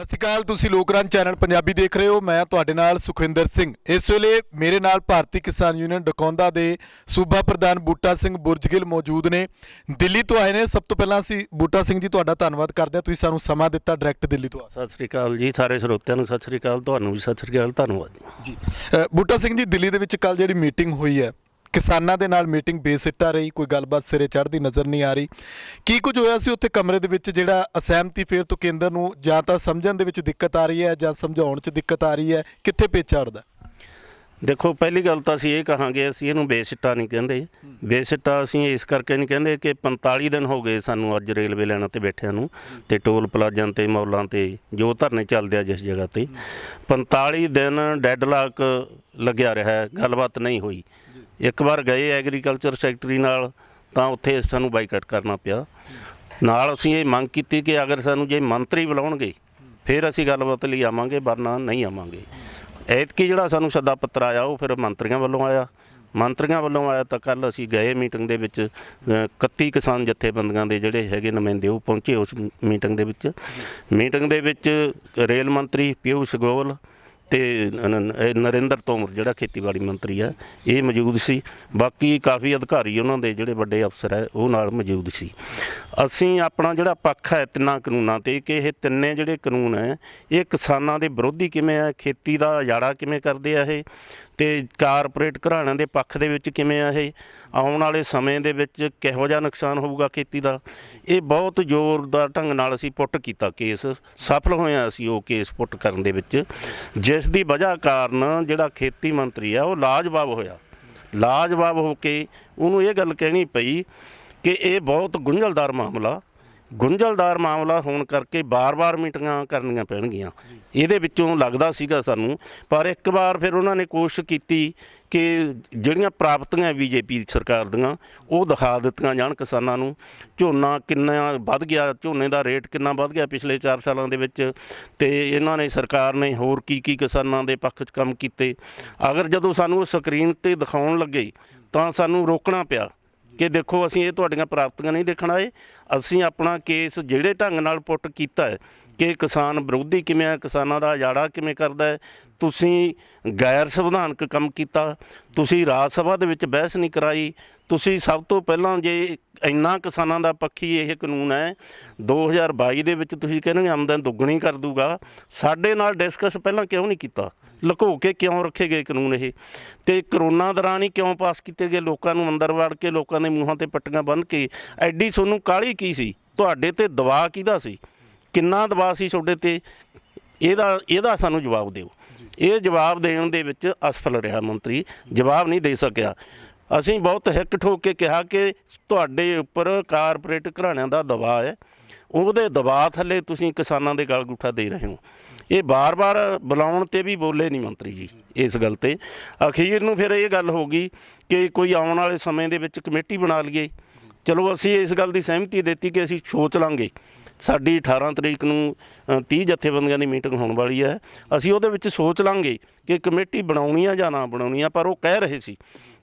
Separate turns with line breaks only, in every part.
ਸਤਿ ਸ਼੍ਰੀ ਅਕਾਲ। ਤੁਸੀਂ ਲੋਕਰਾਜ ਚੈਨਲ ਪੰਜਾਬੀ ਦੇਖ ਰਹੇ ਹੋ। ਮੈਂ ਤੁਹਾਡੇ ਨਾਲ ਸੁਖਵਿੰਦਰ ਸਿੰਘ। ਇਸ ਵੇਲੇ ਮੇਰੇ ਨਾਲ ਭਾਰਤੀ ਕਿਸਾਨ ਯੂਨੀਅਨ ਡਕੌਂਦਾ ਦੇ ਸੂਬਾ ਪ੍ਰਧਾਨ ਬੂਟਾ ਸਿੰਘ ਬੁਰਜਗਿੱਲ ਮੌਜੂਦ ਨੇ। ਦਿੱਲੀ ਤੋਂ ਆਏ ਨੇ। ਸਭ ਤੋਂ ਪਹਿਲਾਂ ਅਸੀਂ ਬੂਟਾ ਸਿੰਘ ਜੀ ਤੁਹਾਡਾ ਧੰਨਵਾਦ ਕਰਦੇ ਹਾਂ, ਤੁਸੀਂ ਸਾਨੂੰ ਸਮਾਂ ਦਿੱਤਾ ਡਾਇਰੈਕਟ ਦਿੱਲੀ ਤੋਂ।
ਸਤਿ ਸ੍ਰੀ ਅਕਾਲ ਜੀ, ਸਾਰੇ ਸਰੋਤਿਆਂ ਨੂੰ ਸਤਿ ਸ੍ਰੀ ਅਕਾਲ, ਤੁਹਾਨੂੰ ਵੀ ਸਤਿ ਸ੍ਰੀ ਅਕਾਲ, ਧੰਨਵਾਦ
ਜੀ। ਬੂਟਾ ਸਿੰਘ ਜੀ, ਦਿੱਲੀ ਦੇ ਵਿੱਚ ਕੱਲ ਜਿਹੜੀ ਮੀਟਿੰਗ ਹੋਈ ਹੈ, ਕਿਸਾਨਾਂ ਦੇ ਨਾਲ ਮੀਟਿੰਗ ਬੇਸਿੱਟਾ ਰਹੀ, ਕੋਈ ਗੱਲਬਾਤ ਸਿਰੇ ਚੜ੍ਹਦੀ ਨਜ਼ਰ ਨਹੀਂ ਆ ਰਹੀ। ਕੀ ਕੁਝ ਹੋਇਆ ਸੀ ਉੱਥੇ ਕਮਰੇ ਦੇ ਵਿੱਚ ਜਿਹੜਾ ਅਸਹਿਮਤੀ ਫੇਰ ਤੋਂ ਕੇਂਦਰ ਨੂੰ ਜਾਂ ਤਾਂ ਸਮਝਣ ਦੇ ਵਿੱਚ ਦਿੱਕਤ ਆ ਰਹੀ ਹੈ ਜਾਂ ਸਮਝਾਉਣ 'ਚ ਦਿੱਕਤ ਆ ਰਹੀ ਹੈ, ਕਿੱਥੇ ਪੇਚ ਅੜਦਾ?
ਦੇਖੋ, ਪਹਿਲੀ ਗੱਲ ਤਾਂ ਅਸੀਂ ਇਹ ਕਹਾਂਗੇ, ਅਸੀਂ ਇਹਨੂੰ ਬੇਸਿੱਟਾ ਨਹੀਂ ਕਹਿੰਦੇ। ਬੇਸਿੱਟਾ ਅਸੀਂ ਇਸ ਕਰਕੇ ਨਹੀਂ ਕਹਿੰਦੇ ਕਿ 45 ਦਿਨ ਹੋ ਗਏ ਸਾਨੂੰ ਅੱਜ ਰੇਲਵੇ ਲਾਈਨਾਂ 'ਤੇ ਬੈਠਿਆਂ ਨੂੰ, ਅਤੇ ਟੋਲ ਪਲਾਜ਼ਿਆਂ 'ਤੇ ਮੌਲਾਂ 'ਤੇ ਜੋ ਧਰਨੇ ਚੱਲਦੇ ਆ ਜਿਸ ਜਗ੍ਹਾ 'ਤੇ 45 ਦਿਨ ਡੈਡਲਾਕ ਲੱਗਿਆ ਰਿਹਾ, ਗੱਲਬਾਤ ਨਹੀਂ ਹੋਈ। ਇੱਕ ਵਾਰ ਗਏ ਐਗਰੀਕਲਚਰ ਸੈਕਟਰੀ ਨਾਲ ਤਾਂ ਉੱਥੇ ਸਾਨੂੰ ਬਾਈਕਾਟ ਕਰਨਾ ਪਿਆ। ਨਾਲ ਅਸੀਂ ਇਹ ਮੰਗ ਕੀਤੀ ਕਿ ਅਗਰ ਸਾਨੂੰ ਜੇ ਮੰਤਰੀ ਬੁਲਾਉਣਗੇ ਫਿਰ ਅਸੀਂ ਗੱਲਬਾਤ ਲਈ ਆਵਾਂਗੇ, ਵਰਨਾ ਨਹੀਂ ਆਵਾਂਗੇ। ਐਤਕੀ ਜਿਹੜਾ ਸਾਨੂੰ ਸੱਦਾ ਪੱਤਰ ਆਇਆ ਉਹ ਫਿਰ ਮੰਤਰੀਆਂ ਵੱਲੋਂ ਆਇਆ। ਮੰਤਰੀਆਂ ਵੱਲੋਂ ਆਇਆ ਤਾਂ ਕੱਲ੍ਹ ਅਸੀਂ ਗਏ ਮੀਟਿੰਗ ਦੇ ਵਿੱਚ। 31 ਕਿਸਾਨ ਜਥੇਬੰਦੀਆਂ ਦੇ ਜਿਹੜੇ ਹੈਗੇ ਨੁਮਾਇੰਦੇ ਉਹ ਪਹੁੰਚੇ ਉਸ ਮੀਟਿੰਗ ਦੇ ਵਿੱਚ। ਮੀਟਿੰਗ ਦੇ ਵਿੱਚ ਰੇਲ ਮੰਤਰੀ ਪਿਊਸ਼ ਗੋਇਲ ਅਤੇ ਨਰਿੰਦਰ ਤੋਮਰ ਜਿਹੜਾ ਖੇਤੀਬਾੜੀ ਮੰਤਰੀ ਹੈ ਇਹ ਮੌਜੂਦ ਸੀ। ਬਾਕੀ ਕਾਫੀ ਅਧਿਕਾਰੀ ਉਹਨਾਂ ਦੇ ਜਿਹੜੇ ਵੱਡੇ ਅਫਸਰ ਹੈ ਉਹ ਨਾਲ ਮੌਜੂਦ ਸੀ। ਅਸੀਂ ਆਪਣਾ ਜਿਹੜਾ ਪੱਖ ਹੈ ਤਿੰਨਾਂ ਕਾਨੂੰਨਾਂ 'ਤੇ ਕਿ ਇਹ ਤਿੰਨੇ ਜਿਹੜੇ ਕਾਨੂੰਨ ਹੈ ਇਹ ਕਿਸਾਨਾਂ ਦੇ ਵਿਰੋਧੀ ਕਿਵੇਂ ਹੈ, ਖੇਤੀ ਦਾ ਉਜਾੜਾ ਕਿਵੇਂ ਕਰਦੇ ਆ ਇਹ, ਅਤੇ ਕਾਰਪੋਰੇਟ ਘਰਾਣਿਆਂ ਦੇ ਪੱਖ ਦੇ ਵਿੱਚ ਕਿਵੇਂ ਆ ਇਹ, ਆਉਣ ਵਾਲੇ ਸਮੇਂ ਦੇ ਵਿੱਚ ਕਿਹੋ ਜਿਹਾ ਨੁਕਸਾਨ ਹੋਊਗਾ ਖੇਤੀ ਦਾ। ਇਹ ਬਹੁਤ ਜ਼ੋਰਦਾਰ ਢੰਗ ਨਾਲ ਅਸੀਂ ਪੁੱਟ ਕੀਤਾ ਕੇਸ, ਸਫਲ ਹੋਏ ਅਸੀਂ ਉਹ ਕੇਸ ਪੁੱਟ ਕਰਨ ਦੇ ਵਿੱਚ, ਜਿਸ ਦੀ ਵਜ੍ਹਾ ਕਾਰਨ ਜਿਹੜਾ ਖੇਤੀ ਮੰਤਰੀ ਆ ਉਹ ਲਾਜਵਾਬ ਹੋਇਆ। ਲਾਜਵਾਬ ਹੋ ਕੇ ਉਹਨੂੰ ਇਹ ਗੱਲ ਕਹਿਣੀ ਪਈ ਕਿ ਇਹ ਬਹੁਤ ਗੁੰਝਲਦਾਰ ਮਾਮਲਾ ਹੋਣ ਕਰਕੇ ਬਾਰ-ਬਾਰ ਮੀਟਿੰਗਾਂ ਕਰਨੀਆਂ ਪੈਣਗੀਆਂ। ਇਹਦੇ ਵਿੱਚੋਂ ਲੱਗਦਾ ਸੀਗਾ ਸਾਨੂੰ, ਪਰ ਇੱਕ ਵਾਰ ਫਿਰ ਉਹਨਾਂ ਨੇ ਕੋਸ਼ਿਸ਼ ਕੀਤੀ ਕਿ ਜਿਹੜੀਆਂ ਪ੍ਰਾਪਤੀਆਂ ਬੀਜੇਪੀ ਸਰਕਾਰ ਦੀਆਂ ਉਹ ਦਿਖਾ ਦਿੱਤੀਆਂ ਜਾਣ ਕਿਸਾਨਾਂ ਨੂੰ। ਝੋਨਾ ਕਿੰਨਾ ਵੱਧ ਗਿਆ, ਝੋਨੇ ਦਾ ਰੇਟ ਕਿੰਨਾ ਵੱਧ ਗਿਆ ਪਿਛਲੇ 4 ਸਾਲਾਂ ਦੇ ਵਿੱਚ, ਅਤੇ ਇਹਨਾਂ ਨੇ ਸਰਕਾਰ ਨੇ ਹੋਰ ਕੀ ਕਿਸਾਨਾਂ ਦੇ ਪੱਖ 'ਚ ਕੰਮ ਕੀਤੇ। ਅਗਰ ਜਦੋਂ ਸਾਨੂੰ ਉਹ ਸਕਰੀਨ 'ਤੇ ਦਿਖਾਉਣ ਲੱਗੇ ਤਾਂ ਸਾਨੂੰ ਰੋਕਣਾ ਪਿਆ ਕਿ ਦੇਖੋ ਅਸੀਂ ਇਹ ਤੁਹਾਡੀਆਂ ਪ੍ਰਾਪਤੀਆਂ ਨਹੀਂ ਦੇਖਣ ਆਏ, ਅਸੀਂ ਆਪਣਾ ਕੇਸ ਜਿਹੜੇ ਢੰਗ ਨਾਲ ਪੁੱਟ ਕੀਤਾ ਹੈ ਕਿ ਕਿਸਾਨ ਵਿਰੋਧੀ ਕਿਵੇਂ ਹੈ, ਕਿਸਾਨਾਂ ਦਾ ਉਜਾੜਾ ਕਿਵੇਂ ਕਰਦਾ ਹੈ, ਤੁਸੀਂ ਗੈਰ ਸੰਵਿਧਾਨਕ ਕੰਮ ਕੀਤਾ, ਤੁਸੀਂ ਰਾਜ ਸਭਾ ਦੇ ਵਿੱਚ ਬਹਿਸ ਨਹੀਂ ਕਰਾਈ, ਤੁਸੀਂ ਸਭ ਤੋਂ ਪਹਿਲਾਂ ਜੇ ਇੰਨਾ ਕਿਸਾਨਾਂ ਦਾ ਪੱਖੀ ਇਹ ਕਾਨੂੰਨ ਹੈ 2022 ਦੇ ਵਿੱਚ ਤੁਸੀਂ ਕਹਿੰਦੇ ਆਮਦਨ ਦੁੱਗਣੀ ਕਰ ਦੂਗਾ, ਸਾਡੇ ਨਾਲ ਡਿਸਕਸ ਪਹਿਲਾਂ ਕਿਉਂ ਨਹੀਂ ਕੀਤਾ? ਲੁਕੋ ਕੇ ਕਿਉਂ ਰੱਖੇ ਗਏ ਕਾਨੂੰਨ ਇਹ? ਅਤੇ ਕਰੋਨਾ ਦੌਰਾਨ ਹੀ ਕਿਉਂ ਪਾਸ ਕੀਤੇ ਗਏ? ਲੋਕਾਂ ਨੂੰ ਅੰਦਰ ਵੜ ਕੇ, ਲੋਕਾਂ ਦੇ ਮੂੰਹਾਂ 'ਤੇ ਪੱਟੀਆਂ ਬੰਨ੍ਹ ਕੇ। ਐਡੀ ਤੁਹਾਨੂੰ ਕਾਹਲੀ ਕੀ ਸੀ? ਤੁਹਾਡੇ 'ਤੇ ਦਬਾਅ ਕਿਹਦਾ ਸੀ? ਕਿੰਨਾ ਦਬਾਅ ਸੀ ਤੁਹਾਡੇ 'ਤੇ? ਇਹਦਾ ਸਾਨੂੰ ਜਵਾਬ ਦਿਓ। ਇਹ ਜਵਾਬ ਦੇਣ ਦੇ ਵਿੱਚ ਅਸਫਲ ਰਿਹਾ ਮੰਤਰੀ, ਜਵਾਬ ਨਹੀਂ ਦੇ ਸਕਿਆ। ਅਸੀਂ ਬਹੁਤ ਹਿੱਕ ਠੋਕ ਕੇ ਕਿਹਾ ਕਿ ਤੁਹਾਡੇ ਉੱਪਰ ਕਾਰਪੋਰੇਟ ਘਰਾਣਿਆਂ ਦਾ ਦਬਾਅ ਹੈ, ਉਹਦੇ ਦਬਾਅ ਥੱਲੇ ਤੁਸੀਂ ਕਿਸਾਨਾਂ ਦੇ ਗਲ ਅੰਗੂਠਾ ਦੇ ਰਹੇ ਹੋ। ਇਹ ਬਾਰ-ਬਾਰ ਬੁਲਾਉਣ 'ਤੇ ਵੀ ਬੋਲੇ ਨਹੀਂ ਮੰਤਰੀ ਜੀ ਇਸ ਗੱਲ 'ਤੇ। ਅਖੀਰ ਨੂੰ ਫਿਰ ਇਹ ਗੱਲ ਹੋ ਗਈ ਕਿ ਕੋਈ ਆਉਣ ਵਾਲੇ ਸਮੇਂ ਦੇ ਵਿੱਚ ਕਮੇਟੀ ਬਣਾ ਲਈਏ। ਚਲੋ ਅਸੀਂ ਇਸ ਗੱਲ ਦੀ ਸਹਿਮਤੀ ਦਿੱਤੀ ਕਿ ਅਸੀਂ ਸੋਚ ਲਾਂਗੇ। ਸਾਡੀ 18 ਤਰੀਕ ਨੂੰ 30 ਜਥੇਬੰਦੀਆਂ ਦੀ ਮੀਟਿੰਗ ਹੋਣ ਵਾਲੀ ਹੈ, ਅਸੀਂ ਉਹਦੇ ਵਿੱਚ ਸੋਚ ਲਾਂਗੇ ਕਿ ਕਮੇਟੀ ਬਣਾਉਣੀ ਆ ਜਾਂ ਨਾ ਬਣਾਉਣੀ ਆ। ਪਰ ਉਹ ਕਹਿ ਰਹੇ ਸੀ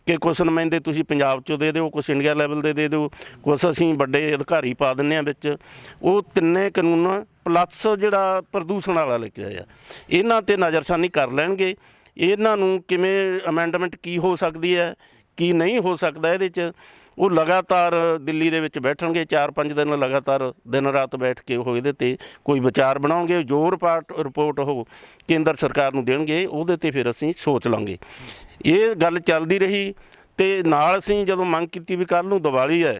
ਕਿ ਕੁਛ ਨੁਮਾਇੰਦੇ ਤੁਸੀਂ ਪੰਜਾਬ 'ਚੋਂ ਦੇ ਦਿਓ, ਕੁਛ ਇੰਡੀਆ ਲੈਵਲ ਦੇ ਦਿਓ, ਕੁਛ ਅਸੀਂ ਵੱਡੇ ਅਧਿਕਾਰੀ ਪਾ ਦਿੰਦੇ ਹਾਂ ਵਿੱਚ। ਉਹ ਤਿੰਨੇ ਕਾਨੂੰਨ ਪਲੱਸ ਜਿਹੜਾ ਪ੍ਰਦੂਸ਼ਣ ਵਾਲਾ ਲੈ ਕੇ ਆਇਆ, ਇਹਨਾਂ 'ਤੇ ਨਜ਼ਰਸਾਨੀ ਕਰ ਲੈਣਗੇ। ਇਹਨਾਂ ਨੂੰ ਕਿਵੇਂ ਅਮੈਂਡਮੈਂਟ ਕੀ ਹੋ ਸਕਦੀ ਹੈ, ਕੀ ਨਹੀਂ ਹੋ ਸਕਦਾ, ਇਹਦੇ 'ਚ ਉਹ ਲਗਾਤਾਰ ਦਿੱਲੀ ਦੇ ਵਿੱਚ ਬੈਠਣਗੇ। 4-5 ਦਿਨ ਲਗਾਤਾਰ ਦਿਨ ਰਾਤ ਬੈਠ ਕੇ ਉਹ ਇਹਦੇ 'ਤੇ ਕੋਈ ਵਿਚਾਰ ਬਣਾਉਣਗੇ। ਜੋ ਰਿਪੋਰਟ ਉਹ ਕੇਂਦਰ ਸਰਕਾਰ ਨੂੰ ਦੇਣਗੇ ਉਹਦੇ 'ਤੇ ਫਿਰ ਅਸੀਂ ਸੋਚ ਲਾਂਗੇ। ਇਹ ਗੱਲ ਚੱਲਦੀ ਰਹੀ ਅਤੇ ਨਾਲ ਅਸੀਂ ਜਦੋਂ ਮੰਗ ਕੀਤੀ ਵੀ ਕੱਲ੍ਹ ਨੂੰ ਦੀਵਾਲੀ ਹੈ,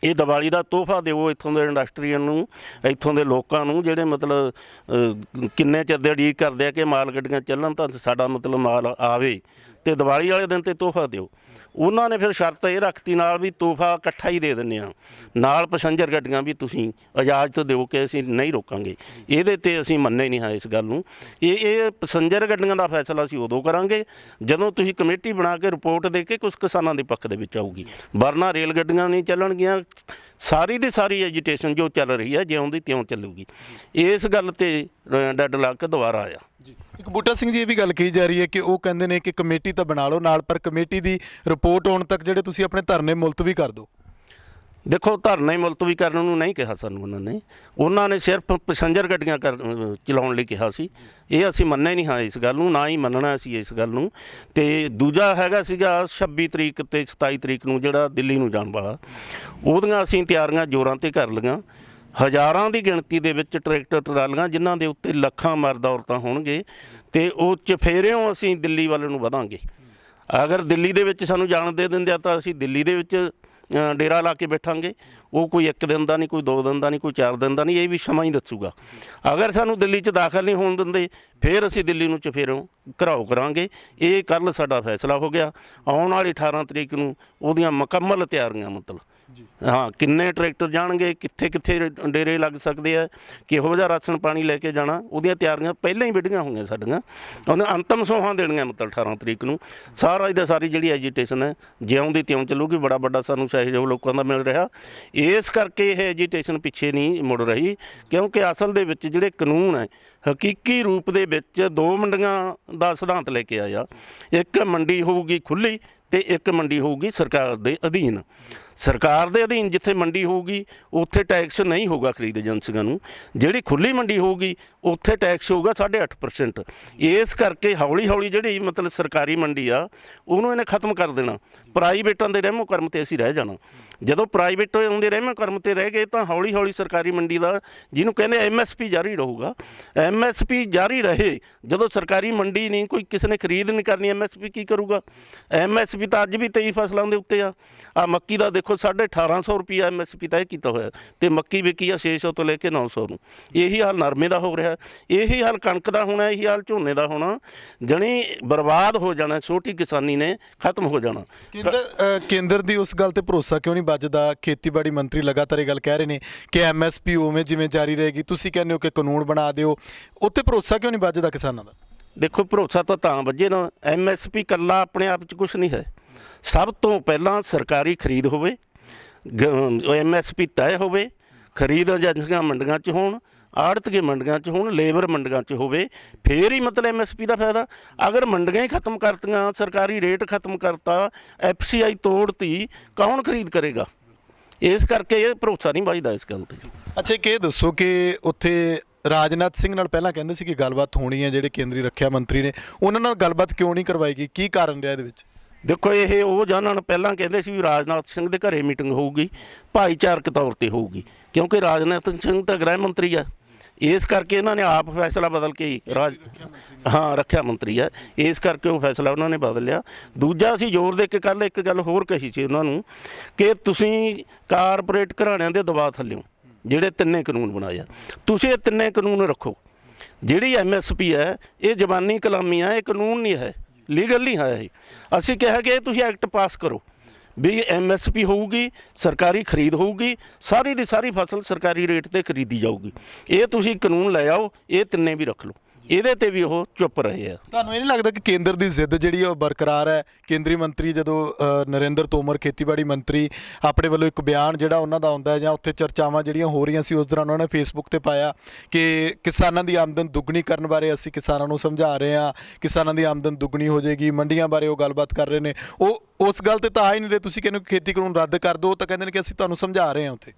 ਇਹ ਦੀਵਾਲੀ ਦਾ ਤੋਹਫਾ ਦਿਓ ਇੱਥੋਂ ਦੇ ਇੰਡਸਟਰੀਅਲ ਨੂੰ, ਇੱਥੋਂ ਦੇ ਲੋਕਾਂ ਨੂੰ ਜਿਹੜੇ ਮਤਲਬ ਕਿੰਨੇ ਚਿਰ ਦੇ ਉਡੀਕ ਕਰਦੇ ਆ ਕਿ ਮਾਲ ਗੱਡੀਆਂ ਚੱਲਣ ਤਾਂ ਸਾਡਾ ਮਤਲਬ ਮਾਲ ਆਵੇ, ਅਤੇ ਦੀਵਾਲੀ ਵਾਲੇ ਦਿਨ 'ਤੇ ਤੋਹਫਾ ਦਿਓ। ਉਹਨਾਂ ਨੇ ਫਿਰ ਸ਼ਰਤ ਇਹ ਰੱਖਤੀ ਨਾਲ ਵੀ ਤੋਹਫਾ ਇਕੱਠਾ ਹੀ ਦੇ ਦਿੰਦੇ ਹਾਂ, ਨਾਲ ਪੈਸੰਜਰ ਗੱਡੀਆਂ ਵੀ ਤੁਸੀਂ ਇਜਾਜ਼ਤ ਦਿਓ ਕਿ ਅਸੀਂ ਨਹੀਂ ਰੋਕਾਂਗੇ। ਇਹਦੇ 'ਤੇ ਅਸੀਂ ਮੰਨੇ ਨਹੀਂ ਹਾਂ ਇਸ ਗੱਲ ਨੂੰ। ਇਹ ਪੈਸੰਜਰ ਗੱਡੀਆਂ ਦਾ ਫੈਸਲਾ ਅਸੀਂ ਉਦੋਂ ਕਰਾਂਗੇ ਜਦੋਂ ਤੁਸੀਂ ਕਮੇਟੀ ਬਣਾ ਕੇ ਰਿਪੋਰਟ ਦੇ ਕੇ ਕੁਝ ਕਿਸਾਨਾਂ ਦੇ ਪੱਖ ਦੇ ਵਿੱਚ ਆਊਗੀ, ਵਰਨਾ ਰੇਲ ਗੱਡੀਆਂ ਨਹੀਂ ਚੱਲਣਗੀਆਂ। ਸਾਰੀ ਦੀ ਸਾਰੀ ਐਜੀਟੇਸ਼ਨ ਜੋ ਚੱਲ ਰਹੀ ਹੈ ਜਿਉਂ ਦੀ ਤਿਉਂ ਚੱਲੂਗੀ। ਇਸ ਗੱਲ 'ਤੇ ਡੈਡਲਾਕ ਦੁਬਾਰਾ ਆਇਆ।
ਇੱਕ ਬੂਟਾ ਸਿੰਘ ਜੀ, ਇਹ ਵੀ ਗੱਲ ਕਹੀ ਜਾ ਰਹੀ ਹੈ ਕਿ ਉਹ ਕਹਿੰਦੇ ਨੇ ਕਿ ਕਮੇਟੀ ਤਾਂ ਬਣਾ ਲਓ ਨਾਲ, ਪਰ ਕਮੇਟੀ ਦੀ ਰਿਪੋਰਟ ਆਉਣ ਤੱਕ ਜਿਹੜੇ ਤੁਸੀਂ ਆਪਣੇ ਧਰਨੇ ਮੁਲਤਵੀ ਕਰ ਦਿਓ।
ਦੇਖੋ ਧਰਨੇ ਮੁਲਤਵੀ ਕਰਨ ਨੂੰ ਨਹੀਂ ਕਿਹਾ ਸਾਨੂੰ ਉਹਨਾਂ ਨੇ ਸਿਰਫ ਪੈਸੰਜਰ ਗੱਡੀਆਂ ਚਲਾਉਣ ਲਈ ਕਿਹਾ ਸੀ। ਇਹ ਅਸੀਂ ਮੰਨੇ ਨਹੀਂ ਹਾਂ ਇਸ ਗੱਲ ਨੂੰ, ਨਾ ਹੀ ਮੰਨਣਾ ਸੀ ਇਸ ਗੱਲ ਨੂੰ। ਤੇ ਦੂਜਾ ਹੈਗਾ ਸੀਗਾ 26 ਤਰੀਕ ਤੇ 27 ਤਰੀਕ ਨੂੰ ਜਿਹੜਾ ਦਿੱਲੀ ਨੂੰ ਜਾਣ ਵਾਲਾ, ਉਹਦੀਆਂ ਅਸੀਂ ਤਿਆਰੀਆਂ ਜ਼ੋਰਾਂ ਤੇ ਕਰ ਲਈਆਂ। ਹਜ਼ਾਰਾਂ ਦੀ ਗਿਣਤੀ ਦੇ ਵਿੱਚ ਟਰੈਕਟਰ ਟਰਾਲੀਆਂ ਜਿਨ੍ਹਾਂ ਦੇ ਉੱਤੇ ਲੱਖਾਂ ਮਰਦ ਔਰਤਾਂ ਹੋਣਗੇ, ਤੇ ਉਹ ਚਫੇਰਿਓਂ ਅਸੀਂ ਦਿੱਲੀ ਵੱਲ ਨੂੰ ਵਧਾਂਗੇ। ਅਗਰ ਦਿੱਲੀ ਦੇ ਵਿੱਚ ਸਾਨੂੰ ਜਾਣ ਦੇ ਦਿੰਦੇ ਆ ਤਾਂ ਅਸੀਂ ਦਿੱਲੀ ਦੇ ਵਿੱਚ ਡੇਰਾ ਲਾ ਕੇ ਬੈਠਾਂਗੇ। ਉਹ ਕੋਈ 1 ਦਿਨ ਦਾ ਨਹੀਂ, ਕੋਈ 2 ਦਿਨ ਦਾ ਨਹੀਂ, ਕੋਈ 4 ਦਿਨ ਦਾ ਨਹੀਂ, ਇਹ ਵੀ ਸਮਾਂ ਹੀ ਦੱਸੂਗਾ। ਅਗਰ ਸਾਨੂੰ ਦਿੱਲੀ 'ਚ ਦਾਖਲ ਨਹੀਂ ਹੋਣ ਦਿੰਦੇ ਫਿਰ ਅਸੀਂ ਦਿੱਲੀ ਨੂੰ ਚਫੇਰੋਂ ਘਰਾਓ ਕਰਾਂਗੇ। ਇਹ ਕੱਲ੍ਹ ਸਾਡਾ ਫੈਸਲਾ ਹੋ ਗਿਆ। ਆਉਣ ਵਾਲੀ 18 ਤਰੀਕ ਨੂੰ ਉਹਦੀਆਂ ਮੁਕੰਮਲ ਤਿਆਰੀਆਂ, ਮਤਲਬ ਹਾਂ ਕਿੰਨੇ ਟਰੈਕਟਰ ਜਾਣਗੇ, ਕਿੱਥੇ ਕਿੱਥੇ ਡੇਰੇ ਲੱਗ ਸਕਦੇ ਆ, ਕਿਹੋ ਜਿਹਾ ਰਾਸ਼ਨ ਪਾਣੀ ਲੈ ਕੇ ਜਾਣਾ, ਉਹਦੀਆਂ ਤਿਆਰੀਆਂ ਪਹਿਲਾਂ ਹੀ ਵਿੱਢੀਆਂ ਹੋਈਆਂ ਸਾਡੀਆਂ। ਉਹਨੇ ਅੰਤਮ ਸੌਹਾਂ ਦੇਣੀਆਂ ਮਤਲਬ 18 ਤਰੀਕ ਨੂੰ। ਸਾਰਾ ਇਹਦਾ ਸਾਰੀ ਜਿਹੜੀ ਐਜੀਟੇਸ਼ਨ ਹੈ ਜਿਉਂ ਦੀ ਤਿਉਂ ਚੱਲੂਗੀ। ਬੜਾ ਵੱਡਾ ਸਾਨੂੰ ਸਹਿਯੋਗ ਲੋਕਾਂ ਦਾ ਮਿਲ ਰਿਹਾ। ਇਸ ਕਰਕੇ ਇਹ ਐਜੀਟੇਸ਼ਨ ਪਿੱਛੇ ਨਹੀਂ ਮੁੜ ਰਹੀ, ਕਿਉਂਕਿ ਅਸਲ ਦੇ ਵਿੱਚ ਜਿਹੜੇ ਕਾਨੂੰਨ ਹੈ ਹਕੀਕੀ ਰੂਪ ਦੇ ਵਿੱਚ 2 ਮੰਡੀਆਂ ਦਾ ਸਿਧਾਂਤ ਲੈ ਕੇ ਆਇਆ। ਇੱਕ ਮੰਡੀ ਹੋਊਗੀ ਖੁੱਲ੍ਹੀ ਤੇ ਇੱਕ ਮੰਡੀ ਹੋਊਗੀ ਸਰਕਾਰ ਦੇ ਅਧੀਨ। ਸਰਕਾਰ ਦੇ ਅਧੀਨ ਜਿੱਥੇ ਮੰਡੀ ਹੋਊਗੀ ਉੱਥੇ ਟੈਕਸ ਨਹੀਂ ਹੋਊਗਾ ਖਰੀਦ ਏਜੰਸੀਆਂ ਨੂੰ। ਜਿਹੜੀ ਖੁੱਲ੍ਹੀ ਮੰਡੀ ਹੋਊਗੀ ਉੱਥੇ ਟੈਕਸ ਹੋਊਗਾ 8.5%। ਇਸ ਕਰਕੇ ਹੌਲੀ ਹੌਲੀ ਜਿਹੜੀ ਮਤਲਬ ਸਰਕਾਰੀ ਮੰਡੀ ਆ ਉਹਨੂੰ ਇਹਨੇ ਖਤਮ ਕਰ ਦੇਣਾ। ਪ੍ਰਾਈਵੇਟਾਂ ਦੇ ਰਹਿਮੋ ਕਰਮ ਤੇ ਅਸੀਂ ਰਹਿ ਜਾਣਾ। ਜਦੋਂ ਪ੍ਰਾਈਵੇਟ ਦੇ ਰਹਿਮੋ ਕਰਮ ਤੇ ਰਹਿ ਗਏ ਤਾਂ ਹੌਲੀ ਹੌਲੀ ਸਰਕਾਰੀ ਮੰਡੀ ਦਾ, ਜਿਹਨੂੰ ਕਹਿੰਦੇ MSP ਜਾਰੀ ਰਹੂਗਾ। MSP ਜਾਰੀ ਰਹੇ। ਜਦੋਂ ਸਰਕਾਰੀ ਮੰਡੀ ਨਹੀਂ, ਕੋਈ ਕਿਸੇ ਨੇ ਖਰੀਦ ਨਹੀਂ ਕਰਨੀ, MSP ਕੀ ਕਰੂਗਾ? MSP ਤਾਂ ਅੱਜ ਵੀ 23 ਫਸਲਾਂ ਦੇ ਉੱਤੇ ਆ ਮੱਕੀ ਦਾ ਦੇਖੋ 1850 ਰੁਪਈਆ MSP ਤੈਅ ਕੀਤਾ ਹੋਇਆ, ਤੇ ਮੱਕੀ ਵਿਕੀ ਆ 600 ਤੋਂ ਲੈ ਕੇ 900 ਨੂੰ। ਇਹੀ ਹਾਲ ਨਰਮੇ ਦਾ ਹੋ ਰਿਹਾ, ਇਹੀ ਹਾਲ ਕਣਕ ਦਾ ਹੋਣਾ, ਇਹੀ ਹਾਲ ਝੋਨੇ ਦਾ ਹੋਣਾ। ਜਣੀ ਬਰਬਾਦ ਹੋ ਜਾਣਾ, ਛੋਟੀ ਕਿਸਾਨੀ ਨੇ ਖਤਮ ਹੋ ਜਾਣਾ।
ਕੇਂਦਰ ਦੀ ਉਸ ਗੱਲ ਤੇ ਭਰੋਸਾ ਕਿਉਂ ਨਹੀਂ ਵੱਜਦਾ? ਖੇਤੀਬਾੜੀ ਮੰਤਰੀ ਲਗਾਤਾਰ ਇਹ ਗੱਲ ਕਹਿ ਰਹੇ ਨੇ ਕਿ MSP ਉਵੇਂ ਜਿਵੇਂ ਜਾਰੀ ਰਹੇਗੀ। ਤੁਸੀਂ ਕਹਿੰਦੇ ਹੋ ਕਿ ਕਾਨੂੰਨ ਬਣਾ ਦਿਓ, ਉੱਤੇ ਭਰੋਸਾ ਕਿਉਂ ਨਹੀਂ ਵੱਜਦਾ ਕਿਸਾਨਾਂ ਦਾ?
ਦੇਖੋ ਭਰੋਸਾ ਤਾਂ ਵੱਜੇ ਨਾ। MSP ਇਕੱਲਾ ਆਪਣੇ ਆਪ 'ਚ ਕੁਛ ਨਹੀਂ ਹੈ। ਸਭ ਤੋਂ ਪਹਿਲਾਂ ਸਰਕਾਰੀ ਖਰੀਦ ਹੋਵੇ, MSP ਤੈਅ ਹੋਵੇ, ਖਰੀਦ ਏਜੰਸੀਆਂ ਮੰਡੀਆਂ 'ਚ ਹੋਣ, ਆੜਤੀਏ ਮੰਡੀਆਂ 'ਚ ਹੋਣ, ਲੇਬਰ ਮੰਡੀਆਂ 'ਚ ਹੋਵੇ, ਫੇਰ ਹੀ ਮਤਲਬ MSP ਦਾ ਫਾਇਦਾ। ਅਗਰ ਮੰਡੀਆਂ ਹੀ ਖਤਮ ਕਰਤੀਆਂ, ਸਰਕਾਰੀ ਰੇਟ ਖਤਮ ਕਰਤਾ, FCI ਤੋੜਤੀ, ਕੌਣ ਖਰੀਦ ਕਰੇਗਾ? ਇਸ ਕਰਕੇ ਇਹ ਭਰੋਸਾ ਨਹੀਂ ਵੱਜਦਾ ਇਸ ਗੱਲ 'ਤੇ।
ਅੱਛਾ, ਇੱਕ ਇਹ ਦੱਸੋ ਕਿ ਉੱਥੇ ਰਾਜਨਾਥ ਸਿੰਘ ਨਾਲ ਪਹਿਲਾਂ ਕਹਿੰਦੇ ਸੀ ਕਿ ਗੱਲਬਾਤ ਹੋਣੀ ਹੈ, ਜਿਹੜੇ ਕੇਂਦਰੀ ਰੱਖਿਆ ਮੰਤਰੀ ਨੇ, ਉਹਨਾਂ ਨਾਲ ਗੱਲਬਾਤ ਕਿਉਂ ਨਹੀਂ ਕਰਵਾਈ ਗਈ? ਕੀ ਕਾਰਨ ਰਿਹਾ ਇਹਦੇ ਵਿੱਚ?
ਦੇਖੋ ਇਹ ਉਹ ਜਾਣਨ ਪਹਿਲਾਂ ਕਹਿੰਦੇ ਸੀ ਵੀ ਰਾਜਨਾਥ ਸਿੰਘ ਦੇ ਘਰੇ ਮੀਟਿੰਗ ਹੋਊਗੀ, ਭਾਈਚਾਰਕ ਤੌਰ ਤੇ ਹੋਊਗੀ, ਕਿਉਂਕਿ ਰਾਜਨਾਥ ਸਿੰਘ ਤਾਂ ਗ੍ਰਹਿ ਮੰਤਰੀ ਆ। ਇਸ ਕਰਕੇ ਇਹਨਾਂ ਨੇ ਆਪ ਫੈਸਲਾ ਬਦਲ ਕੇ ਰੱਖਿਆ ਮੰਤਰੀ ਆ, ਇਸ ਕਰਕੇ ਉਹ ਫੈਸਲਾ ਉਹਨਾਂ ਨੇ ਬਦਲ ਲਿਆ। ਦੂਜਾ ਅਸੀਂ ਜ਼ੋਰ ਦੇ ਕੇ ਕੱਲ੍ਹ ਇੱਕ ਗੱਲ ਹੋਰ ਕਹੀ ਸੀ ਉਹਨਾਂ ਨੂੰ ਕਿ ਤੁਸੀਂ ਕਾਰਪੋਰੇਟ ਘਰਾਣਿਆਂ ਦੇ ਦਬਾਅ ਥੱਲਿਓ ਜਿਹੜੇ 3 ਕਾਨੂੰਨ ਬਣਾਏ ਆ, ਤੁਸੀਂ ਇਹ 3 ਕਾਨੂੰਨ ਰੱਖੋ। ਜਿਹੜੀ MSP ਹੈ ਇਹ ਜ਼ਬਾਨੀ ਕਲਾਮੀ ਆ, ਇਹ ਕਾਨੂੰਨ ਨਹੀਂ ਹੈ, ਲੀਗਲ ਨਹੀਂ ਹੈ ਇਹ। ਅਸੀਂ ਕਿਹਾ ਕਿ ਤੁਸੀਂ ਐਕਟ ਪਾਸ ਕਰੋ ਵੀ MSP ਹੋਊਗੀ, ਸਰਕਾਰੀ ਖਰੀਦ ਹੋਊਗੀ, ਸਾਰੀ ਦੀ ਸਾਰੀ ਫਸਲ ਸਰਕਾਰੀ ਰੇਟ ਤੇ ਖਰੀਦੀ ਜਾਊਗੀ। ਇਹ ਤੁਸੀਂ ਕਾਨੂੰਨ ਲੈ ਆਓ, ਇਹ 3 ਵੀ ਰੱਖ ਲਓ। ਇਹਦੇ ਤੇ ਵੀ ਉਹ ਚੁੱਪ ਰਹੇ ਆ।
ਤੁਹਾਨੂੰ ਇਹ ਨਹੀਂ ਲੱਗਦਾ ਕਿ ਕੇਂਦਰ ਦੀ ਜ਼ਿੱਦ ਜਿਹੜੀ ਉਹ ਬਰਕਰਾਰ ਹੈ? ਕੇਂਦਰੀ ਮੰਤਰੀ ਜਦੋਂ ਨਰਿੰਦਰ ਤੋਮਰ ਖੇਤੀਬਾੜੀ ਮੰਤਰੀ ਆਪਣੇ ਵੱਲੋਂ ਇੱਕ ਬਿਆਨ ਜਿਹੜਾ ਉਹਨਾਂ ਦਾ ਆਉਂਦਾ ਜਾਂ ਉੱਥੇ ਚਰਚਾਵਾਂ ਜਿਹੜੀਆਂ ਹੋ ਰਹੀਆਂ ਸੀ, ਉਸ ਦੌਰਾਨ ਉਹਨਾਂ ਨੇ ਫੇਸਬੁੱਕ ਤੇ ਪਾਇਆ ਕਿ ਕਿਸਾਨਾਂ ਦੀ ਆਮਦਨ ਦੁੱਗਣੀ ਕਰਨ ਬਾਰੇ ਅਸੀਂ ਕਿਸਾਨਾਂ ਨੂੰ ਸਮਝਾ ਰਹੇ ਹਾਂ, ਕਿਸਾਨਾਂ ਦੀ ਆਮਦਨ ਦੁੱਗਣੀ ਹੋ ਜਾਏਗੀ। ਮੰਡੀਆਂ ਬਾਰੇ ਉਹ ਗੱਲਬਾਤ ਕਰ ਰਹੇ ਨੇ। ਉਹ ਉਸ ਗੱਲ ਤੇ ਤਾਂ ਆ ਹੀ ਨਹੀਂ ਰਹੇ। ਤੁਸੀਂ ਕਹਿੰਦੇ ਹੋ ਖੇਤੀ ਕਾਨੂੰਨ ਰੱਦ ਕਰ ਦਿਓ, ਤਾਂ ਕਹਿੰਦੇ ਨੇ ਕਿ ਅਸੀਂ ਤੁਹਾਨੂੰ ਸਮਝਾ ਰਹੇ ਹਾਂ ਉੱਥੇ।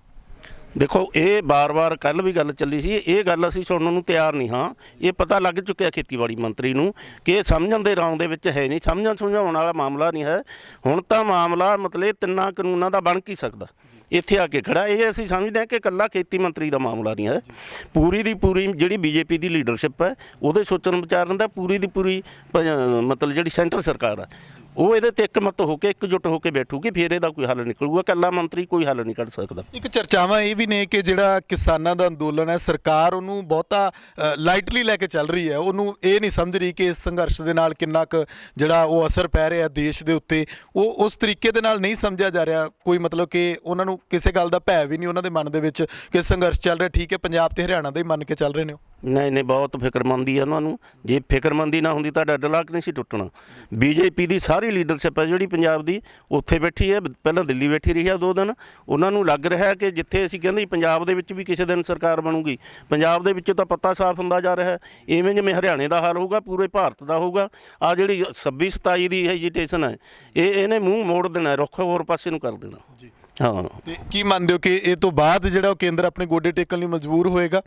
ਦੇਖੋ ਇਹ ਵਾਰ-ਵਾਰ ਕੱਲ੍ਹ ਵੀ ਗੱਲ ਚੱਲੀ ਸੀ, ਇਹ ਗੱਲ ਅਸੀਂ ਸੁਣਨ ਨੂੰ ਤਿਆਰ ਨਹੀਂ ਹਾਂ। ਇਹ ਪਤਾ ਲੱਗ ਚੁੱਕਿਆ ਖੇਤੀਬਾੜੀ ਮੰਤਰੀ ਨੂੰ ਕਿ ਇਹ ਸਮਝਣ ਦੇ ਰੌਂਗ ਦੇ ਵਿੱਚ ਹੈ ਨਹੀਂ, ਸਮਝਾਉਣ ਵਾਲਾ ਮਾਮਲਾ ਨਹੀਂ ਹੈ। ਹੁਣ ਤਾਂ ਮਾਮਲਾ ਮਤਲਬ 3 ਕਾਨੂੰਨਾਂ ਦਾ ਬਣ ਕੀ ਸਕਦਾ ਇੱਥੇ ਆ ਕੇ ਖੜਾ। ਇਹ ਅਸੀਂ ਸਮਝਦੇ ਹਾਂ ਕਿ ਇਕੱਲਾ ਖੇਤੀ ਮੰਤਰੀ ਦਾ ਮਾਮਲਾ ਨਹੀਂ ਹੈ। ਪੂਰੀ ਦੀ ਪੂਰੀ ਜਿਹੜੀ BJP ਦੀ ਲੀਡਰਸ਼ਿਪ ਹੈ ਉਹਦੇ ਸੋਚਣ ਵਿਚਾਰਨ ਦਾ ਪੂਰੀ ਦੀ ਪੂਰੀ ਮਤਲਬ ਜਿਹੜੀ ਸੈਂਟਰ ਸਰਕਾਰ ਹੈ ਉਹ ਇਹਦੇ ਤੇ ਇੱਕਮਤ ਹੋ ਕੇ ਇਕਜੁੱਟ ਹੋ ਕੇ ਬੈਠੂਗੀ, ਫਿਰ ਇਹਦਾ ਕੋਈ ਹੱਲ ਨਿਕਲੂਗਾ। ਇਕੱਲਾ ਮੰਤਰੀ ਕੋਈ ਹੱਲ ਨਹੀਂ ਕੱਢ ਸਕਦਾ।
ਇੱਕ ਚਰਚਾਵਾਂ ਇਹ ਵੀ ਨੇ ਕਿ ਜਿਹੜਾ ਕਿਸਾਨਾਂ ਦਾ ਅੰਦੋਲਨ ਹੈ, ਸਰਕਾਰ ਉਹਨੂੰ ਬਹੁਤਾ ਲਾਈਟਲੀ ਲੈ ਕੇ ਚੱਲ ਰਹੀ ਹੈ। ਉਹਨੂੰ ਇਹ ਨਹੀਂ ਸਮਝ ਰਹੀ ਕਿ ਇਸ ਸੰਘਰਸ਼ ਦੇ ਨਾਲ ਕਿੰਨਾ ਕੁ ਜਿਹੜਾ ਉਹ ਅਸਰ ਪੈ ਰਿਹਾ ਦੇਸ਼ ਦੇ ਉੱਤੇ, ਉਹ ਉਸ ਤਰੀਕੇ ਦੇ ਨਾਲ ਨਹੀਂ ਸਮਝਿਆ ਜਾ ਰਿਹਾ। ਕੋਈ ਮਤਲਬ ਕਿ ਉਹਨਾਂ ਨੂੰ ਕਿਸੇ ਗੱਲ ਦਾ ਭੈ ਵੀ ਨਹੀਂ ਉਹਨਾਂ ਦੇ ਮਨ ਦੇ ਵਿੱਚ ਕਿ ਸੰਘਰਸ਼ ਚੱਲ ਰਿਹਾ। ਠੀਕ ਹੈ, ਪੰਜਾਬ ਤੇ ਹਰਿਆਣਾ ਦਾ ਹੀ ਮੰਨ ਕੇ ਚੱਲ ਰਹੇ ਨੇ ਉਹ।
ਨਹੀਂ ਬਹੁਤ ਫਿਕਰਮੰਦੀ ਆ ਉਹਨਾਂ ਨੂੰ। ਜੇ ਫਿਕਰਮੰਦੀ ਨਾ ਹੁੰਦੀ ਤਾਂ ਡੱਡਲਾਕ ਨਹੀਂ ਸੀ ਟੁੱਟਣਾ। BJP ਦੀ ਸਾਰੀ ਲੀਡਰਸ਼ਿਪ ਹੈ ਜਿਹੜੀ ਪੰਜਾਬ ਦੀ ਉੱਥੇ ਬੈਠੀ ਹੈ, ਪਹਿਲਾਂ ਦਿੱਲੀ ਬੈਠੀ ਰਹੀ ਆ 2 ਦਿਨ। ਉਹਨਾਂ ਨੂੰ ਲੱਗ ਰਿਹਾ ਕਿ ਜਿੱਥੇ ਅਸੀਂ ਕਹਿੰਦੇ ਪੰਜਾਬ ਦੇ ਵਿੱਚ ਵੀ ਕਿਸੇ ਦਿਨ ਸਰਕਾਰ ਬਣੂਗੀ, ਪੰਜਾਬ ਦੇ ਵਿੱਚੋਂ ਤਾਂ ਪੱਤਾ ਸਾਫ਼ ਹੁੰਦਾ ਜਾ ਰਿਹਾ। ਇਵੇਂ ਜਿਵੇਂ ਹਰਿਆਣੇ ਦਾ ਹਾਲ ਹੋਊਗਾ ਪੂਰੇ ਭਾਰਤ ਦਾ ਹੋਊਗਾ। ਆ ਜਿਹੜੀ 26-27 ਦੀ ਐਜੀਟੇਸ਼ਨ ਹੈ ਇਹਨੇ ਮੂੰਹ ਮੋੜ ਦੇਣਾ, ਰੁੱਖ ਹੋਰ ਪਾਸੇ ਨੂੰ ਕਰ ਦੇਣਾ। ਹਾਂ
ਤੇ ਕੀ ਮੰਨਦੇ ਹੋ ਕਿ ਇਹ ਤੋਂ ਬਾਅਦ ਜਿਹੜਾ ਉਹ ਕੇਂਦਰ ਆਪਣੇ ਗੋਡੇ ਟੇਕਣ ਲਈ ਮਜਬੂਰ ਹੋਏਗਾ?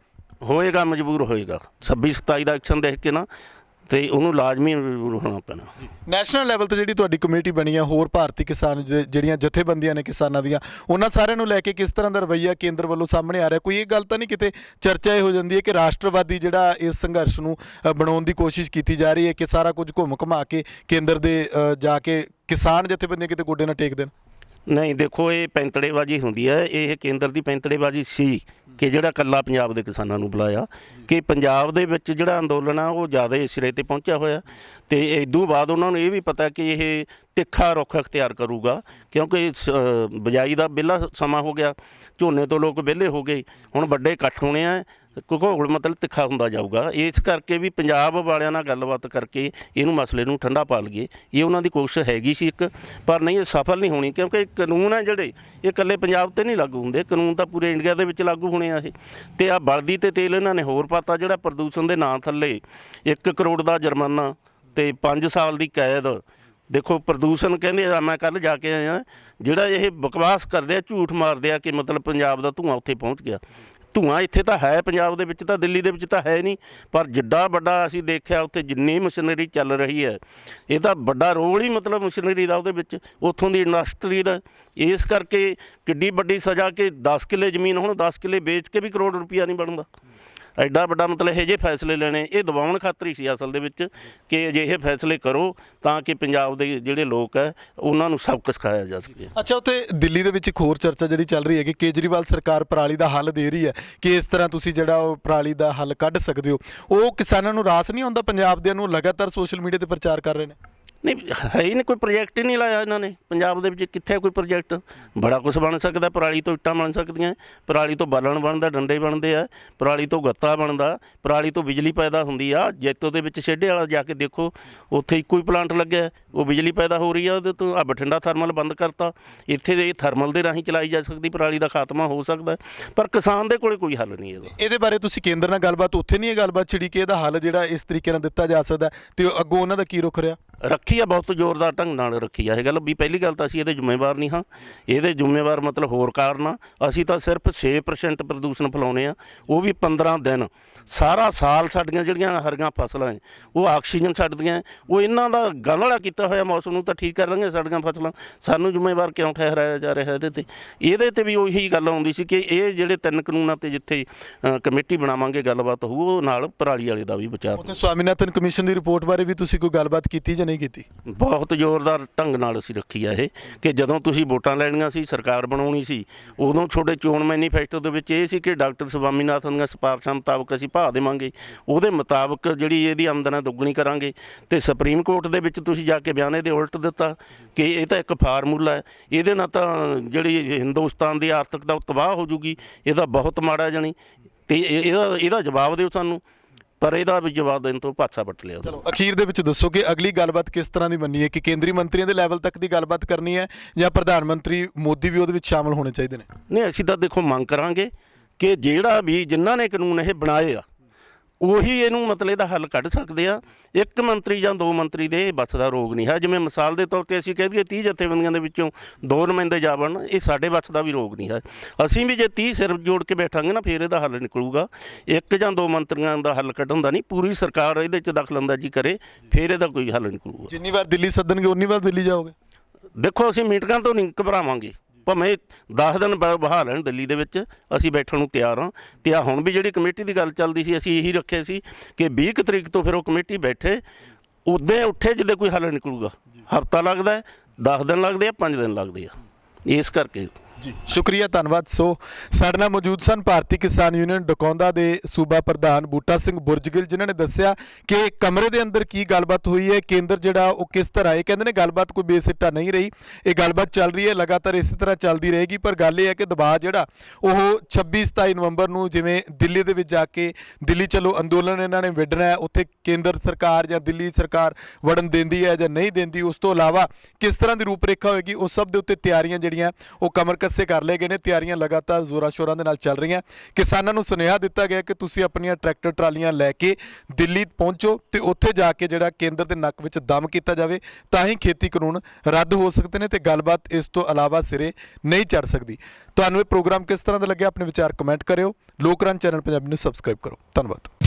ਮਜਬੂਰ ਹੋਏਗਾ 26-27 ਦਾ ਐਕਸ਼ਨ ਦੇਖ ਕੇ ਨਾ, ਤੇ ਉਹਨੂੰ ਲਾਜ਼ਮੀ ਮਜਬੂਰ ਹੋਣਾ ਪੈਣਾ।
ਨੈਸ਼ਨਲ ਲੈਵਲ ਤੇ ਜਿਹੜੀ ਤੁਹਾਡੀ ਕਮੇਟੀ ਬਣੀ ਹੈ, ਹੋਰ ਭਾਰਤੀ ਕਿਸਾਨ ਜਿਹੜੀਆਂ ਜਥੇਬੰਦੀਆਂ ਨੇ ਕਿਸਾਨਾਂ ਦੀਆਂ, ਉਹਨਾਂ ਸਾਰਿਆਂ ਨੂੰ ਲੈ ਕੇ ਕਿਸ ਤਰ੍ਹਾਂ ਦਾ ਰਵੱਈਆ ਕੇਂਦਰ ਵੱਲੋਂ ਸਾਹਮਣੇ ਆ ਰਿਹਾ? ਕੋਈ ਇਹ ਗੱਲ ਤਾਂ ਨਹੀਂ ਕਿਤੇ ਚਰਚਾ ਇਹ ਹੋ ਜਾਂਦੀ ਹੈ ਕਿ ਰਾਸ਼ਟਰਵਾਦੀ ਜਿਹੜਾ ਇਸ ਸੰਘਰਸ਼ ਨੂੰ ਬਣਾਉਣ ਦੀ ਕੋਸ਼ਿਸ਼ ਕੀਤੀ ਜਾ ਰਹੀ ਹੈ ਕਿ ਸਾਰਾ ਕੁਝ ਘੁੰਮਾ ਕੇ ਕੇਂਦਰ ਦੇ ਜਾ ਕੇ ਕਿਸਾਨ ਜਥੇਬੰਦੀਆਂ ਕਿਤੇ ਗੋਡੇ ਨਾ ਟੇਕ ਦੇਣ?
ਨਹੀਂ ਦੇਖੋ, ਇਹ ਪੈਂਤੜੇਬਾਜ਼ੀ ਹੁੰਦੀ ਹੈ। ਇਹ ਕੇਂਦਰ ਦੀ ਪੈਂਤੜੇਬਾਜ਼ੀ ਸੀ ਕਿ ਜਿਹੜਾ ਇਕੱਲਾ ਪੰਜਾਬ ਦੇ ਕਿਸਾਨਾਂ ਨੂੰ ਬੁਲਾਇਆ, ਕਿ ਪੰਜਾਬ ਦੇ ਵਿੱਚ ਜਿਹੜਾ ਅੰਦੋਲਨ ਆ ਉਹ ਜ਼ਿਆਦਾ ਸਿਰੇ ਤੇ ਪਹੁੰਚਿਆ ਹੋਇਆ, ਤੇ ਇਦੋਂ ਬਾਅਦ ਉਹਨਾਂ ਨੂੰ ਇਹ ਵੀ ਪਤਾ ਕਿ ਇਹ ਤਿੱਖਾ ਰੁੱਖ ਅਖਤਿਆਰ ਕਰੂਗਾ, ਕਿਉਂਕਿ ਬਿਜਾਈ ਦਾ ਵਿਹਲਾ ਸਮਾਂ ਹੋ ਗਿਆ, ਝੋਨੇ ਤੋਂ ਲੋਕ ਵਿਹਲੇ ਹੋ ਗਏ, ਹੁਣ ਵੱਡੇ ਇਕੱਠ ਹੋਣੇ ਆ, ਘੋਲ ਮਤਲਬ ਤਿੱਖਾ ਹੁੰਦਾ ਜਾਊਗਾ। ਇਸ ਕਰਕੇ ਵੀ ਪੰਜਾਬ ਵਾਲਿਆਂ ਨਾਲ ਗੱਲਬਾਤ ਕਰਕੇ ਇਹਨੂੰ ਮਸਲੇ ਨੂੰ ਠੰਡਾ ਪਾ ਲਈਏ, ਇਹ ਉਹਨਾਂ ਦੀ ਕੋਸ਼ਿਸ਼ ਹੈਗੀ ਸੀ ਇੱਕ, ਪਰ ਨਹੀਂ, ਇਹ ਸਫਲ ਨਹੀਂ ਹੋਣੀ, ਕਿਉਂਕਿ ਕਾਨੂੰਨ ਹੈ ਜਿਹੜੇ ਇਹ ਇਕੱਲੇ ਪੰਜਾਬ ਤੇ ਨਹੀਂ ਲਾਗੂ ਹੁੰਦੇ, ਕਾਨੂੰਨ ਤਾਂ ਪੂਰੇ ਇੰਡੀਆ ਦੇ ਵਿੱਚ ਲਾਗੂ ਹੋਣੇ ਆ ਇਹ। ਤੇ ਆ ਬਲਦੀ ਤੇ ਤੇਲ ਇਹਨਾਂ ਨੇ ਹੋਰ ਪਾਤਾ, ਜਿਹੜਾ ਪ੍ਰਦੂਸ਼ਣ ਦੇ ਨਾਂ ਥੱਲੇ 1 ਕਰੋੜ ਦਾ ਜੁਰਮਾਨਾ ਤੇ 5 ਸਾਲ ਦੀ ਕੈਦ। ਦੇਖੋ ਪ੍ਰਦੂਸ਼ਣ ਕਹਿੰਦੇ ਆ, ਮੈਂ ਕੱਲ੍ਹ ਜਾ ਕੇ ਆਇਆ, ਜਿਹੜਾ ਇਹ ਬਕਵਾਸ ਕਰਦੇ ਆ, ਝੂਠ ਮਾਰਦੇ ਆ ਕਿ ਮਤਲਬ ਪੰਜਾਬ ਦਾ ਧੂੰਆਂ ਉੱਥੇ ਪਹੁੰਚ ਗਿਆ। ਧੂੰਆਂ ਇੱਥੇ ਤਾਂ ਹੈ, ਪੰਜਾਬ ਦੇ ਵਿੱਚ ਤਾਂ, ਦਿੱਲੀ ਦੇ ਵਿੱਚ ਤਾਂ ਹੈ ਨਹੀਂ, ਪਰ ਜਿੱਡਾ ਵੱਡਾ ਅਸੀਂ ਦੇਖਿਆ ਉੱਥੇ ਜਿੰਨੀ ਮਸ਼ੀਨਰੀ ਚੱਲ ਰਹੀ ਹੈ, ਇਹ ਤਾਂ ਵੱਡਾ ਰੋਲ ਹੀ ਮਤਲਬ ਮਸ਼ੀਨਰੀ ਦਾ ਉਹਦੇ ਵਿੱਚ, ਉੱਥੋਂ ਦੀ ਇੰਡਸਟਰੀ ਦਾ। ਇਸ ਕਰਕੇ ਕਿੱਡੀ ਵੱਡੀ ਸਜ਼ਾ ਕਿ 10 ਕਿੱਲੇ ਜ਼ਮੀਨ, ਹੁਣ 10 ਕਿੱਲੇ ਵੇਚ ਕੇ ਵੀ ਕਰੋੜ ਰੁਪਈਆ ਨਹੀਂ ਬਣਦਾ। ਐਡਾ ਵੱਡਾ ਮਤਲਬ ਇਹੋ ਜਿਹੇ ਫੈਸਲੇ ਲੈਣੇ, ਇਹ ਦਬਾਉਣ ਖਾਤਰ ਹੀ ਸੀ ਅਸਲ ਦੇ ਵਿੱਚ, ਕਿ ਅਜਿਹੇ ਫੈਸਲੇ ਕਰੋ ਤਾਂ ਕਿ ਪੰਜਾਬ ਦੇ ਜਿਹੜੇ ਲੋਕ ਹੈ ਉਹਨਾਂ ਨੂੰ ਸਬਕ ਸਿਖਾਇਆ ਜਾ ਸਕੇ।
ਅੱਛਾ, ਉੱਥੇ ਦਿੱਲੀ ਦੇ ਵਿੱਚ ਇੱਕ ਹੋਰ ਚਰਚਾ ਜਿਹੜੀ ਚੱਲ ਰਹੀ ਹੈ ਕਿ ਕੇਜਰੀਵਾਲ ਸਰਕਾਰ ਪਰਾਲੀ ਦਾ ਹੱਲ ਦੇ ਰਹੀ ਹੈ ਕਿ ਇਸ ਤਰ੍ਹਾਂ ਤੁਸੀਂ ਜਿਹੜਾ ਉਹ ਪਰਾਲੀ ਦਾ ਹੱਲ ਕੱਢ ਸਕਦੇ ਹੋ, ਉਹ ਕਿਸਾਨਾਂ ਨੂੰ ਰਾਸ ਨਹੀਂ ਆਉਂਦਾ? ਪੰਜਾਬ ਦੇ ਨੂੰ ਲਗਾਤਾਰ ਸੋਸ਼ਲ ਮੀਡੀਆ ਤੇ ਪ੍ਰਚਾਰ ਕਰ ਰਹੇ ਨੇ।
ਨਹੀਂ ਹੈ ਹੀ ਨਹੀਂ, ਕੋਈ ਪ੍ਰੋਜੈਕਟ ਹੀ ਨਹੀਂ ਲਾਇਆ ਇਹਨਾਂ ਨੇ ਪੰਜਾਬ ਦੇ ਵਿੱਚ। ਕਿੱਥੇ ਕੋਈ ਪ੍ਰੋਜੈਕਟ? ਬੜਾ ਕੁਝ ਬਣ ਸਕਦਾ, ਪਰਾਲੀ ਤੋਂ ਇੱਟਾਂ ਬਣ ਸਕਦੀਆਂ, ਪਰਾਲੀ ਤੋਂ ਬਾਲਣ ਬਣਦਾ, ਡੰਡੇ ਬਣਦੇ ਆ, ਪਰਾਲੀ ਤੋਂ ਗੱਤਾ ਬਣਦਾ, ਪਰਾਲੀ ਤੋਂ ਬਿਜਲੀ ਪੈਦਾ ਹੁੰਦੀ ਆ। ਜੈਤੋ ਦੇ ਵਿੱਚ ਛੇਡੇ ਵਾਲਾ ਜਾ ਕੇ ਦੇਖੋ, ਉੱਥੇ ਇੱਕੋ ਹੀ ਪਲਾਂਟ ਲੱਗਿਆ, ਉਹ ਬਿਜਲੀ ਪੈਦਾ ਹੋ ਰਹੀ ਆ ਉਹਦੇ ਤੋਂ। ਆ ਬਠਿੰਡਾ ਥਰਮਲ ਬੰਦ ਕਰਤਾ, ਇੱਥੇ ਦੇ ਥਰਮਲ ਦੇ ਰਾਹੀਂ ਚਲਾਈ ਜਾ ਸਕਦੀ, ਪਰਾਲੀ ਦਾ ਖਾਤਮਾ ਹੋ ਸਕਦਾ, ਪਰ ਕਿਸਾਨ ਦੇ ਕੋਲੇ ਕੋਈ ਹੱਲ ਨਹੀਂ ਇਹਦਾ।
ਇਹਦੇ ਬਾਰੇ ਤੁਸੀਂ ਕੇਂਦਰ ਨਾਲ ਗੱਲਬਾਤ, ਉੱਥੇ ਨਹੀਂ ਇਹ ਗੱਲਬਾਤ ਛਿੜੀ ਕਿ ਇਹਦਾ ਹੱਲ ਜਿਹੜਾ ਇਸ ਤਰੀਕੇ ਨਾਲ ਦਿੱਤਾ ਜਾ ਸਕਦਾ, ਤੇ ਅੱਗੋਂ ਉਹਨਾਂ ਦਾ ਕੀ ਰੁਖ ਰਿਹਾ?
ਰੱਖੀ ਆ, ਬਹੁਤ ਜ਼ੋਰਦਾਰ ਢੰਗ ਨਾਲ ਰੱਖੀ ਆ ਇਹ ਗੱਲ ਵੀ। ਪਹਿਲੀ ਗੱਲ ਤਾਂ ਅਸੀਂ ਇਹਦੇ ਜ਼ਿੰਮੇਵਾਰ ਨਹੀਂ ਹਾਂ, ਇਹਦੇ ਜ਼ਿੰਮੇਵਾਰ ਮਤਲਬ ਹੋਰ ਕਾਰਨ ਆ। ਅਸੀਂ ਤਾਂ ਸਿਰਫ 6% ਪ੍ਰਦੂਸ਼ਣ ਫੈਲਾਉਂਦੇ ਆ, ਉਹ ਵੀ 15 ਦਿਨ। ਸਾਰਾ ਸਾਲ ਸਾਡੀਆਂ ਜਿਹੜੀਆਂ ਹਰੀਆਂ ਫਸਲਾਂ ਹੈ ਉਹ ਆਕਸੀਜਨ ਛੱਡਦੀਆਂ, ਉਹ ਇਹਨਾਂ ਦਾ ਗੰਧਲਾ ਕੀਤਾ ਹੋਇਆ ਮੌਸਮ ਨੂੰ ਤਾਂ ਠੀਕ ਕਰ ਲਾਂਗੇ ਸਾਡੀਆਂ ਫਸਲਾਂ, ਸਾਨੂੰ ਜ਼ਿੰਮੇਵਾਰ ਕਿਉਂ ਠਹਿਰਾਇਆ ਜਾ ਰਿਹਾ ਇਹਦੇ ਤੇ? ਇਹਦੇ ਤੇ ਵੀ ਉਹੀ ਗੱਲ ਆਉਂਦੀ ਸੀ ਕਿ ਇਹ ਜਿਹੜੇ 3 ਕਾਨੂੰਨਾਂ ਤੇ ਜਿੱਥੇ ਕਮੇਟੀ ਬਣਾਵਾਂਗੇ ਗੱਲਬਾਤ ਹੋਊ, ਉਹ ਨਾਲ ਪਰਾਲੀ ਵਾਲੇ ਦਾ ਵੀ ਵਿਚਾਰ।
ਉੱਥੇ ਸਵਾਮੀਨਾਥਨ ਕਮਿਸ਼ਨ ਦੀ ਰਿਪੋਰਟ ਬਾਰੇ ਵੀ ਤੁਸੀਂ ਕੋਈ ਗੱਲਬਾਤ ਕੀਤੀ ਜਾਂ ਨਹੀਂ ਕੀਤੀ?
ਬਹੁਤ ਜ਼ੋਰਦਾਰ ਢੰਗ ਨਾਲ ਅਸੀਂ ਰੱਖੀ ਆ ਇਹ, ਕਿ ਜਦੋਂ ਤੁਸੀਂ ਵੋਟਾਂ ਲੈਣੀਆਂ ਸੀ, ਸਰਕਾਰ ਬਣਾਉਣੀ ਸੀ, ਉਦੋਂ ਤੁਹਾਡੇ ਚੋਣ ਮੈਨੀਫੈਸਟੋ ਦੇ ਵਿੱਚ ਇਹ ਸੀ ਕਿ ਡਾਕਟਰ ਸਵਾਮੀਨਾਥਨ ਦੀਆਂ ਸਿਫਾਰਸ਼ਾਂ ਮੁਤਾਬਕ ਅਸੀਂ ਭਾਅ ਦੇਵਾਂਗੇ, ਉਹਦੇ ਮੁਤਾਬਕ ਜਿਹੜੀ ਇਹਦੀ ਆਮਦਨ ਹੈ ਦੁੱਗਣੀ ਕਰਾਂਗੇ। ਤੇ ਸੁਪਰੀਮ ਕੋਰਟ ਦੇ ਵਿੱਚ ਤੁਸੀਂ ਜਾ ਕੇ ਬਿਆਨ ਇਹਦੇ ਉਲਟ ਦਿੱਤਾ ਕਿ ਇਹ ਤਾਂ ਇੱਕ ਫਾਰਮੂਲਾ ਹੈ, ਇਹਦੇ ਨਾਲ ਤਾਂ ਜਿਹੜੀ ਹਿੰਦੁਸਤਾਨ ਦੀ ਆਰਥਿਕਤਾ ਉਹ ਤਬਾਹ ਹੋ ਜੂਗੀ, ਇਹਦਾ ਬਹੁਤ ਮਾੜਾ ਜਾਣੀ। ਤੇ ਇਹਦਾ ਜਵਾਬ ਦਿਓ ਸਾਨੂੰ, ਪਰ ਇਹਦਾ ਵੀ ਜਵਾਬ ਦੇਣ ਤੋਂ ਪਾਸਾ ਵੱਟ ਲਿਆ।
ਚਲੋ ਅਖੀਰ ਦੇ ਵਿੱਚ ਦੱਸੋ ਕਿ ਅਗਲੀ ਗੱਲਬਾਤ ਕਿਸ ਤਰ੍ਹਾਂ ਦੀ ਮੰਨੀ ਹੈ, ਕਿ ਕੇਂਦਰੀ ਮੰਤਰੀਆਂ ਦੇ ਲੈਵਲ ਤੱਕ ਦੀ ਗੱਲਬਾਤ ਕਰਨੀ ਹੈ ਜਾਂ ਪ੍ਰਧਾਨ ਮੰਤਰੀ ਮੋਦੀ ਵੀ ਉਹਦੇ ਵਿੱਚ ਸ਼ਾਮਲ ਹੋਣੇ ਚਾਹੀਦੇ ਨੇ?
ਨਹੀਂ, ਅਸੀਂ ਤਾਂ ਦੇਖੋ ਮੰਗ ਕਰਾਂਗੇ ਕਿ ਜਿਹੜਾ ਵੀ ਜਿਨ੍ਹਾਂ ਨੇ ਕਾਨੂੰਨ ਇਹ ਬਣਾਏ ਆ ਉਹੀ ਇਹਨੂੰ ਮਤਲਬ ਇਹਦਾ ਹੱਲ ਕੱਢ ਸਕਦੇ ਆ। ਇੱਕ ਮੰਤਰੀ ਜਾਂ 2 ਮੰਤਰੀ ਦੇ ਵੱਸ ਦਾ ਰੋਗ ਨਹੀਂ ਹੈ। ਜਿਵੇਂ ਮਿਸਾਲ ਦੇ ਤੌਰ ਤੇ ਅਸੀਂ ਕਹਿ ਦਈਏ 30 ਜਥੇਬੰਦੀਆਂ ਦੇ ਵਿੱਚੋਂ 2 ਨੁਮਾਇੰਦੇ ਜਾ ਬਣਨ, ਇਹ ਸਾਡੇ ਵੱਸ ਦਾ ਵੀ ਰੋਗ ਨਹੀਂ ਹੈ। ਅਸੀਂ ਵੀ ਜੇ 30 ਸਿਰ ਜੋੜ ਕੇ ਬੈਠਾਂਗੇ ਨਾ, ਫਿਰ ਇਹਦਾ ਹੱਲ ਨਿਕਲੂਗਾ। 1 ਜਾਂ 2 ਮੰਤਰੀਆਂ ਦਾ ਹੱਲ ਕੱਢਣ ਦਾ ਨਹੀਂ, ਪੂਰੀ ਸਰਕਾਰ ਇਹਦੇ 'ਚ ਦਖਲਅੰਦਾਜ਼ੀ ਕਰੇ, ਫਿਰ ਇਹਦਾ ਕੋਈ ਹੱਲ ਨਿਕਲੂਗਾ।
ਜਿੰਨੀ ਵਾਰ ਦਿੱਲੀ ਸੱਦਣਗੇ ਉਨੀ ਵਾਰ ਦਿੱਲੀ ਜਾਓਗੇ?
ਦੇਖੋ, ਅਸੀਂ ਮੀਟਿੰਗਾਂ ਤੋਂ ਨਹੀਂ ਘਬਰਾਵਾਂਗੇ, ਭਾਵੇਂ 10 ਦਿਨ ਬਹਾ ਲੈਣ ਦਿੱਲੀ ਦੇ ਵਿੱਚ, ਅਸੀਂ ਬੈਠਣ ਨੂੰ ਤਿਆਰ ਹਾਂ। ਤੇ ਆ ਹੁਣ ਵੀ ਜਿਹੜੀ ਕਮੇਟੀ ਦੀ ਗੱਲ ਚੱਲਦੀ ਸੀ, ਅਸੀਂ ਇਹੀ ਰੱਖਿਆ ਸੀ ਕਿ 20 ਤਰੀਕ ਤੋਂ ਫਿਰ ਉਹ ਕਮੇਟੀ ਬੈਠੇ, ਉੱਦਾਂ ਉੱਠੇ ਜਿੱਦਾਂ ਕੋਈ ਹੱਲ ਨਿਕਲੂਗਾ। ਹਫ਼ਤਾ ਲੱਗਦਾ, 10 ਦਿਨ ਲੱਗਦੇ ਆ, 5 ਦਿਨ ਲੱਗਦੇ ਆ, ਇਸ ਕਰਕੇ।
ਜੀ ਸ਼ੁਕਰੀਆ, ਧੰਨਵਾਦ। ਸੋ ਸਾਡੇ ਨਾਲ ਮੌਜੂਦ ਸਨ ਭਾਰਤੀ ਕਿਸਾਨ ਯੂਨੀਅਨ ਡਕੌਂਦਾ ਦੇ ਸੂਬਾ ਪ੍ਰਧਾਨ ਬੂਟਾ ਸਿੰਘ ਬੁਰਜਗਿੱਲ, ਜਿਨ੍ਹਾਂ ਨੇ ਦੱਸਿਆ ਕਿ ਕਮਰੇ ਦੇ ਅੰਦਰ ਕੀ ਗੱਲਬਾਤ ਹੋਈ ਹੈ, ਕੇਂਦਰ ਜਿਹੜਾ ਉਹ ਕਿਸ ਤਰ੍ਹਾਂ ਹੈ। ਕਹਿੰਦੇ ਨੇ ਗੱਲਬਾਤ ਕੋਈ ਬੇਸਿੱਟਾ ਨਹੀਂ ਰਹੀ, ਇਹ ਗੱਲਬਾਤ ਚੱਲ ਰਹੀ ਹੈ, ਲਗਾਤਾਰ ਇਸੇ ਤਰ੍ਹਾਂ ਚੱਲਦੀ ਰਹੇਗੀ। ਪਰ ਗੱਲ ਇਹ ਹੈ ਕਿ ਦਬਾਅ ਜਿਹੜਾ ਉਹ 26-27 ਨਵੰਬਰ ਨੂੰ ਜਿਵੇਂ ਦਿੱਲੀ ਦੇ ਵਿੱਚ ਜਾ ਕੇ ਦਿੱਲੀ ਚਲੋ ਅੰਦੋਲਨ ਇਹਨਾਂ ਨੇ ਵਿੱਢਣਾ ਹੈ, ਉੱਥੇ ਕੇਂਦਰ ਸਰਕਾਰ ਜਾਂ ਦਿੱਲੀ ਸਰਕਾਰ ਵੜਨ ਦਿੰਦੀ ਹੈ ਜਾਂ ਨਹੀਂ ਦਿੰਦੀ, ਉਸ ਤੋਂ ਇਲਾਵਾ ਕਿਸ ਤਰ੍ਹਾਂ ਦੀ ਰੂਪਰੇਖਾ ਹੋਏਗੀ, ਉਸ ਸਭ ਦੇ ਉੱਤੇ ਤਿਆਰੀਆਂ ਜਿਹੜੀਆਂ ਉਹ ਕਮਰ ਰੱਸੇ ਕਰ ਲਏ ਗਏ ਨੇ। ਤਿਆਰੀਆਂ ਲਗਾਤਾਰ ਜ਼ੋਰਾਂ ਸ਼ੋਰਾਂ ਦੇ ਨਾਲ ਚੱਲ ਰਹੀਆਂ। ਕਿਸਾਨਾਂ ਨੂੰ ਸੁਨੇਹਾ ਦਿੱਤਾ ਗਿਆ ਕਿ ਤੁਸੀਂ ਆਪਣੀਆਂ ਟਰੈਕਟਰ ਟਰਾਲੀਆਂ ਲੈ ਕੇ ਦਿੱਲੀ ਪਹੁੰਚੋ ਤੇ ਉੱਥੇ ਜਾ ਕੇ ਜਿਹੜਾ ਕੇਂਦਰ ਦੇ ਨੱਕ ਵਿੱਚ ਦਮ ਕੀਤਾ ਜਾਵੇ, ਤਾਂ ਹੀ ਖੇਤੀ ਕਾਨੂੰਨ ਰੱਦ ਹੋ ਸਕਦੇ ਨੇ ਤੇ ਗੱਲਬਾਤ ਇਸ ਤੋਂ ਇਲਾਵਾ ਸਿਰੇ ਨਹੀਂ ਚੜ ਸਕਦੀ। ਤੁਹਾਨੂੰ ਇਹ ਪ੍ਰੋਗਰਾਮ ਕਿਸ ਤਰ੍ਹਾਂ ਦਾ ਲੱਗਿਆ? ਆਪਣੇ ਵਿਚਾਰ ਕਮੈਂਟ ਕਰਿਓ। ਲੋਕਰਾਜ ਚੈਨਲ ਪੰਜਾਬੀ ਨੂੰ ਸਬਸਕ੍ਰਾਈਬ ਕਰੋ। ਧੰਨਵਾਦ।